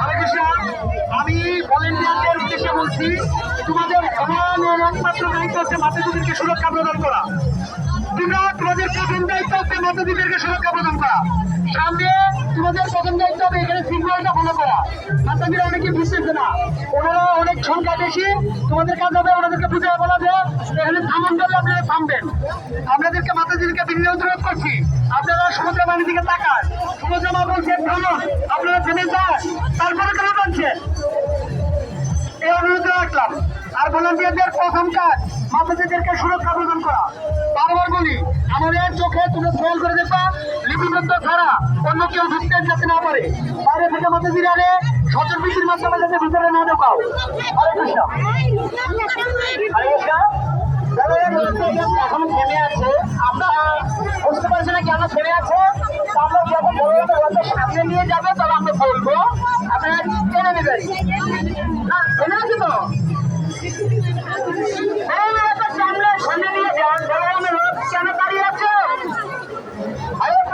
হরে কৃষ্ণ। আমি ভলেন্টিয়ারদের উদ্দেশ্যে বলছি, তোমাদের একমাত্র দায়িত্ব হচ্ছে মাতাজিদেরকে সুরক্ষা প্রদান করা। তোমাদের প্রথম দায়িত্ব হচ্ছে মাতাজিদেরকে সুরক্ষা প্রদান করা। সামনে তোমাদের প্রথম দায়িত্ব হবে এখানে সিগন্যালটা ফলো করা। মাতাজিরা অনেকে বুঝতেছে না, ওনারা অনেক সংখ্যা বেশি। তোমাদের কাজ হবে ওনাদেরকে বুঝিয়ে বলা যে এখানে থামন করলে আপনারা থামবেন। আপনাদেরকে মাতাজিদেরকে বিনীত অনুরোধ করছি, আপনারা সমুদ্র বাণীর দিকে তাকান। সমুদ্র মা বলছেন থামুন, আপনারা থেমে যান, তারপরে কেন টানছেন? এই অনুরোধ রাখলাম। আর ভলান্টিয়ারদের প্রথম কাজ মাতাজিদেরকে সুরক্ষা প্রদান করা। বারবার বলি, আমাদের চোখে তুমি খেয়াল করে দেখবা লিপিবদ্ধ ছাড়া অন্য কেউ ঢুকতে যেতে না পারে। বাইরে থেকে মাতাজিরা আরে সচল বৃত্তির মাধ্যমে যাতে ভিতরে না ঢোকাও। হরে কৃষ্ণ। হরে কৃষ্ণ। এখন থেমে আছে, আমরা বুঝতে পারছি না কেন থেমে আছে। আমরা যখন সামনে নিয়ে যাবো তবে আমরা বলবো, আপনারা টেনে নেবেন। না থেমে আছে তো।